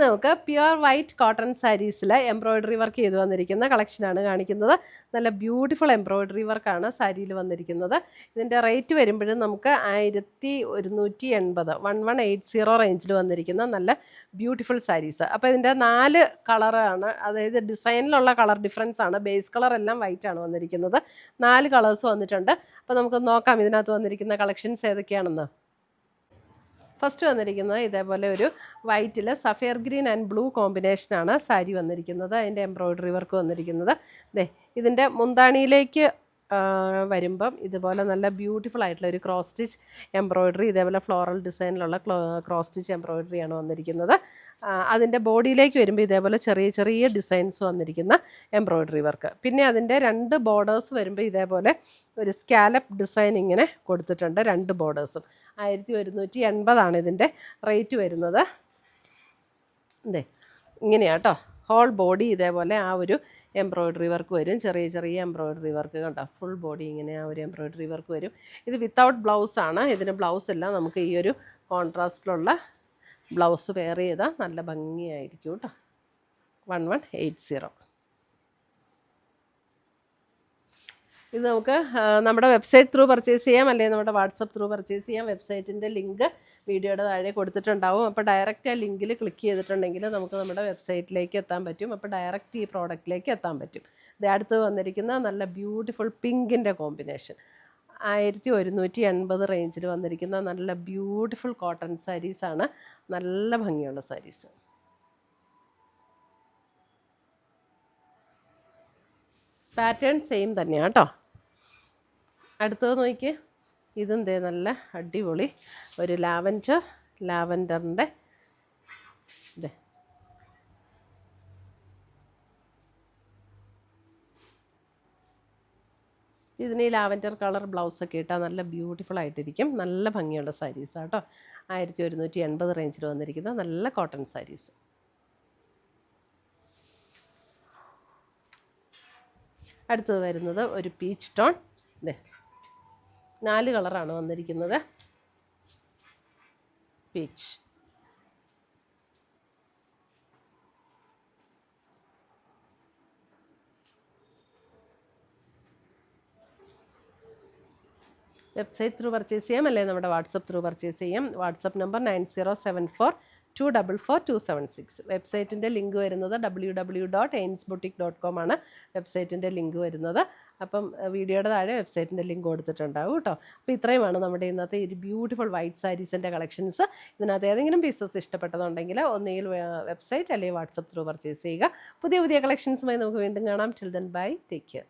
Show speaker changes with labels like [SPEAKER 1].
[SPEAKER 1] നമുക്ക് pure white cotton സാരീസിൽ embroidery work ചെയ്ത് വന്നിരിക്കുന്ന കളക്ഷനാണ് കാണിക്കുന്നത്. നല്ല ബ്യൂട്ടിഫുൾ എംബ്രോയ്ഡറി വർക്കാണ് സാരിയിൽ വന്നിരിക്കുന്നത്. ഇതിൻ്റെ റേറ്റ് വരുമ്പോഴും നമുക്ക് 1180 1180 റേഞ്ചിൽ വന്നിരിക്കുന്ന നല്ല ബ്യൂട്ടിഫുൾ സാരീസ്. അപ്പോൾ ഇതിൻ്റെ 4 കളറാണ്, അതായത് ഡിസൈനിലുള്ള കളർ ഡിഫറൻസ് ആണ്. ബേസ് കളർ എല്ലാം വൈറ്റ് ആണ് വന്നിരിക്കുന്നത്. 4 കളേഴ്സ് വന്നിട്ടുണ്ട്. അപ്പോൾ നമുക്ക് നോക്കാം ഇതിനകത്ത് വന്നിരിക്കുന്ന കളക്ഷൻസ് ഏതൊക്കെയാണെന്ന്. ഫസ്റ്റ് വന്നിരിക്കുന്നത് ഇതേപോലെ ഒരു വൈറ്റിൽ സഫയർ ഗ്രീൻ ആൻഡ് ബ്ലൂ കോമ്പിനേഷനാണ് സാരി വന്നിരിക്കുന്നത്. അതിൻ്റെ എംബ്രോയ്ഡറി വർക്ക് വന്നിരിക്കുന്നത് ഇതിൻ്റെ മുന്താണിയിലേക്ക് വരുമ്പം ഇതുപോലെ നല്ല ബ്യൂട്ടിഫുൾ ആയിട്ടുള്ള ഒരു ക്രോസ് സ്റ്റിച്ച് എംബ്രോയ്ഡറി, ഇതേപോലെ ഫ്ലോറൽ ഡിസൈനിലുള്ള ക്രോസ് സ്റ്റിച്ച് എംബ്രോയ്ഡറിയാണ് വന്നിരിക്കുന്നത്. അതിൻ്റെ ബോഡിയിലേക്ക് വരുമ്പോൾ ഇതേപോലെ ചെറിയ ചെറിയ ഡിസൈൻസ് വന്നിരിക്കുന്ന എംബ്രോയ്ഡറി വർക്ക്. പിന്നെ അതിൻ്റെ 2 ബോർഡേഴ്സ് വരുമ്പോൾ ഇതേപോലെ ഒരു സ്കാലപ്പ് ഡിസൈൻ ഇങ്ങനെ കൊടുത്തിട്ടുണ്ട്. 2 ബോർഡേഴ്സും 1180 ഇതിൻ്റെ റേറ്റ് വരുന്നത്. ഇങ്ങനെയാട്ടോ ഹോൾ ബോഡി ഇതേപോലെ ആ ഒരു എംബ്രോയ്ഡറി വർക്ക് വരും. ചെറിയ ചെറിയ എംബ്രോയ്ഡറി വർക്ക് കണ്ടോ, ഫുൾ ബോഡി ഇങ്ങനെ ആ ഒരു എംബ്രോയ്ഡറി വർക്ക് വരും. ഇത് വിത്തൗട്ട് ബ്ലൗസാണ്. ഇതിന് ബ്ലൗസ് എല്ലാം നമുക്ക് ഈ ഒരു കോൺട്രാസ്റ്റിലുള്ള ബ്ലൗസ് വെയർ ചെയ്താൽ നല്ല ഭംഗിയായിരിക്കും കേട്ടോ. 1180. ഇത് നമുക്ക് നമ്മുടെ വെബ്സൈറ്റ് ത്രൂ പർച്ചേസ് ചെയ്യാം, അല്ലെങ്കിൽ നമ്മുടെ വാട്സപ്പ് ത്രൂ പർച്ചേസ് ചെയ്യാം. വെബ്സൈറ്റിൻ്റെ ലിങ്ക് വീഡിയോയുടെ താഴെ കൊടുത്തിട്ടുണ്ടാവും. അപ്പോൾ ഡയറക്റ്റ് ആ ലിങ്കിൽ ക്ലിക്ക് ചെയ്തിട്ടുണ്ടെങ്കിൽ നമുക്ക് നമ്മുടെ വെബ്സൈറ്റിലേക്ക് എത്താൻ പറ്റും. അപ്പോൾ ഡയറക്റ്റ് ഈ പ്രോഡക്റ്റിലേക്ക് എത്താൻ പറ്റും. ഇത് അടുത്ത് വന്നിരിക്കുന്ന നല്ല ബ്യൂട്ടിഫുൾ പിങ്കിൻ്റെ കോമ്പിനേഷൻ 1180 റേഞ്ചിൽ വന്നിരിക്കുന്ന നല്ല ബ്യൂട്ടിഫുൾ കോട്ടൺ സാരീസാണ്. നല്ല ഭംഗിയുള്ള സാരീസ്. പാറ്റേൺ സെയിം തന്നെയാണ് കേട്ടോ. അടുത്തത് നോക്കി, ഇതും നല്ല അടിപൊളി ഒരു ലാവൻഡറിൻ്റെ ഇതിന് ഈ ലാവൻഡർ കളർ ബ്ലൗസൊക്കെ ഇട്ടാൽ നല്ല ബ്യൂട്ടിഫുൾ ആയിട്ടിരിക്കും. നല്ല ഭംഗിയുള്ള സാരീസാണ് കേട്ടോ. 1180 റേഞ്ചിൽ വന്നിരിക്കുന്ന നല്ല കോട്ടൺ സാരീസ്. അടുത്തത് വരുന്നത് ഒരു പീച്ച് ടോൺ. 4 കളറാണ് വന്നിരിക്കുന്നത്. പീച്ച്, വെബ്സൈറ്റ് ത്രൂ പർച്ചേസ് ചെയ്യാം, അല്ലെങ്കിൽ നമ്മുടെ വാട്സപ്പ് ത്രൂ പർച്ചേസ് ചെയ്യാം. WhatsApp number 9074242276. വെബ്സൈറ്റിൻ്റെ ലിങ്ക് വരുന്നത് www.ainsboutique.com ആണ് വെബ്സൈറ്റിൻ്റെ ലിങ്ക് വരുന്നത്. അപ്പം വീഡിയോയുടെ താഴെ വെബ്സൈറ്റിൻ്റെ ലിങ്ക് കൊടുത്തിട്ടുണ്ടാവും കേട്ടോ. അപ്പോൾ ഇത്രയുമാണ് നമ്മുടെ ഇന്നത്തെ ഈ ബ്യൂട്ടിഫുൾ വൈറ്റ് സാരീസിൻ്റെ കളക്ഷൻസ്. ഇതിനകത്ത് ഏതെങ്കിലും പീസസ് ഇഷ്ടപ്പെട്ടതുണ്ടെങ്കിൽ ഒന്നുകിൽ വെബ്സൈറ്റ് അല്ലെങ്കിൽ വാട്സപ്പ് ത്രൂ പർച്ചേസ് ചെയ്യുക. പുതിയ പുതിയ കളക്ഷൻസുമായി നമുക്ക് വീണ്ടും കാണാം. Till then bye, take care.